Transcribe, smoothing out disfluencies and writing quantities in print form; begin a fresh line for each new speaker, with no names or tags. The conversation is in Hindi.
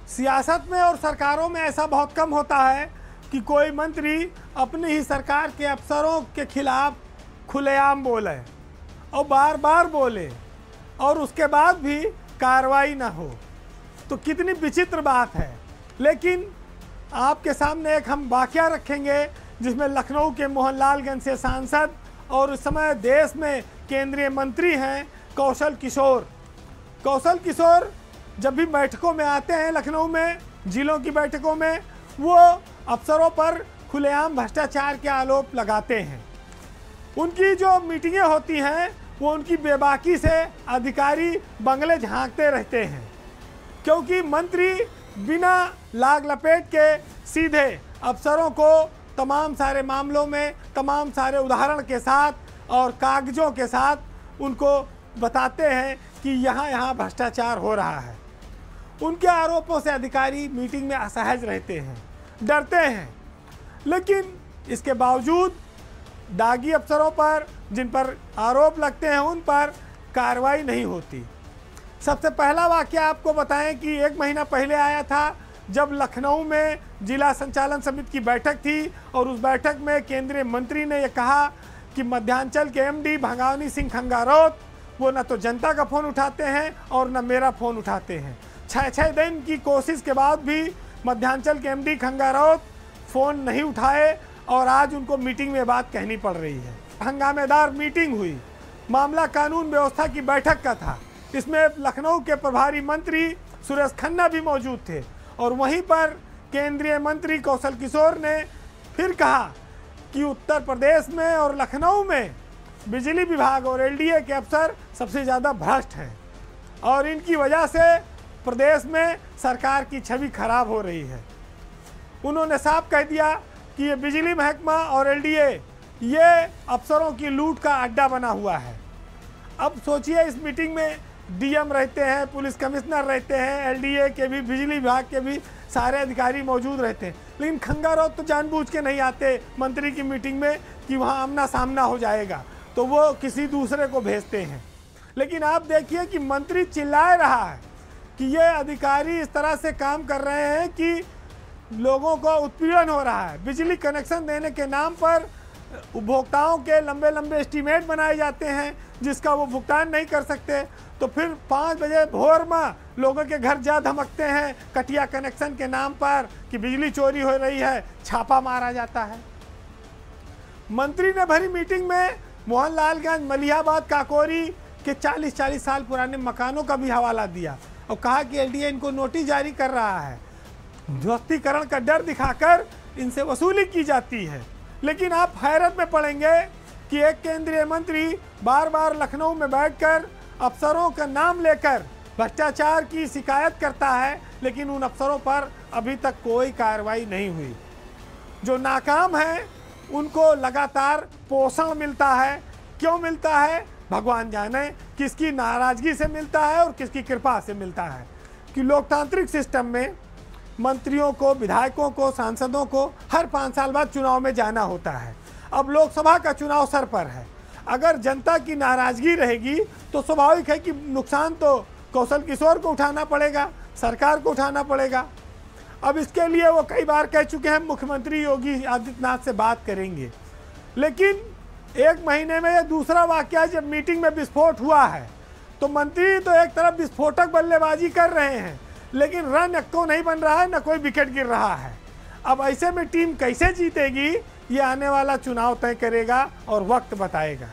सियासत में और सरकारों में ऐसा बहुत कम होता है कि कोई मंत्री अपनी ही सरकार के अफसरों के खिलाफ खुलेआम बोले और बार बार बोले और उसके बाद भी कार्रवाई ना हो। तो कितनी विचित्र बात है। लेकिन आपके सामने एक हम वाकया रखेंगे जिसमें लखनऊ के मोहनलालगंज से सांसद और उस समय देश में केंद्रीय मंत्री हैं कौशल किशोर। कौशल किशोर जब भी बैठकों में आते हैं लखनऊ में, जिलों की बैठकों में, वो अफसरों पर खुलेआम भ्रष्टाचार के आरोप लगाते हैं। उनकी जो मीटिंगें होती हैं वो उनकी बेबाकी से अधिकारी बंगले झांकते रहते हैं, क्योंकि मंत्री बिना लाग लपेट के सीधे अफसरों को तमाम सारे मामलों में तमाम सारे उदाहरण के साथ और कागजों के साथ उनको बताते हैं कि यहाँ भ्रष्टाचार हो रहा है। उनके आरोपों से अधिकारी मीटिंग में असहज रहते हैं, डरते हैं। लेकिन इसके बावजूद दागी अफसरों पर, जिन पर आरोप लगते हैं, उन पर कार्रवाई नहीं होती। सबसे पहला वाकया आपको बताएं कि 1 महीना पहले आया था, जब लखनऊ में जिला संचालन समिति की बैठक थी और उस बैठक में केंद्रीय मंत्री ने यह कहा कि मध्यांचल के एमडी भंगावनी सिंह खंगारोत वो न तो जनता का फ़ोन उठाते हैं और न मेरा फ़ोन उठाते हैं। 6 दिन की कोशिश के बाद भी मध्यांचल के एमडी खंगारोत फ़ोन नहीं उठाए और आज उनको मीटिंग में बात कहनी पड़ रही है। हंगामेदार मीटिंग हुई, मामला कानून व्यवस्था की बैठक का था। इसमें लखनऊ के प्रभारी मंत्री सुरेश खन्ना भी मौजूद थे और वहीं पर केंद्रीय मंत्री कौशल किशोर ने फिर कहा कि उत्तर प्रदेश में और लखनऊ में बिजली विभाग और एलडीए के अफसर सबसे ज़्यादा भ्रष्ट हैं और इनकी वजह से प्रदेश में सरकार की छवि खराब हो रही है। उन्होंने साफ कह दिया कि ये बिजली महकमा और एलडीए ये अफसरों की लूट का अड्डा बना हुआ है। अब सोचिए, इस मीटिंग में डीएम रहते हैं, पुलिस कमिश्नर रहते हैं, एलडीए के भी, बिजली विभाग के भी सारे अधिकारी मौजूद रहते हैं, लेकिन खंगारोत तो जानबूझ के नहीं आते मंत्री की मीटिंग में कि वहाँ आमना सामना हो जाएगा, तो वो किसी दूसरे को भेजते हैं। लेकिन आप देखिए कि मंत्री चिल्ला रहा है कि ये अधिकारी इस तरह से काम कर रहे हैं कि लोगों को उत्पीड़न हो रहा है। बिजली कनेक्शन देने के नाम पर उपभोक्ताओं के लंबे लंबे एस्टीमेट बनाए जाते हैं जिसका वो भुगतान नहीं कर सकते, तो फिर 5 बजे भोर में लोगों के घर जा धमकते हैं कटिया कनेक्शन के नाम पर कि बिजली चोरी हो रही है, छापा मारा जाता है। मंत्री ने भरी मीटिंग में मोहनलालगंज, मलिहाबाद, काकोरी के 40-40 साल पुराने मकानों का भी हवाला दिया और कहा कि एलडीए इनको नोटिस जारी कर रहा है, ध्वस्तीकरण का डर दिखाकर इनसे वसूली की जाती है। लेकिन आप हैरत में पड़ेंगे कि एक केंद्रीय मंत्री बार बार लखनऊ में बैठकर अफसरों का नाम लेकर भ्रष्टाचार की शिकायत करता है, लेकिन उन अफसरों पर अभी तक कोई कार्रवाई नहीं हुई। जो नाकाम है उनको लगातार पोषण मिलता है। क्यों मिलता है भगवान जाने, किसकी नाराज़गी से मिलता है और किसकी कृपा से मिलता है। कि लोकतांत्रिक सिस्टम में मंत्रियों को, विधायकों को, सांसदों को हर 5 साल बाद चुनाव में जाना होता है। अब लोकसभा का चुनाव सर पर है। अगर जनता की नाराज़गी रहेगी तो स्वाभाविक है कि नुकसान तो कौशल किशोर को उठाना पड़ेगा, सरकार को उठाना पड़ेगा। अब इसके लिए वो कई बार कह चुके हैं मुख्यमंत्री योगी आदित्यनाथ से बात करेंगे। लेकिन 1 महीने में यह दूसरा वाकया जब मीटिंग में विस्फोट हुआ है, तो मंत्री तो एक तरफ विस्फोटक बल्लेबाजी कर रहे हैं, लेकिन रन एक्को नहीं बन रहा है, न कोई विकेट गिर रहा है। अब ऐसे में टीम कैसे जीतेगी, ये आने वाला चुनाव तय करेगा और वक्त बताएगा।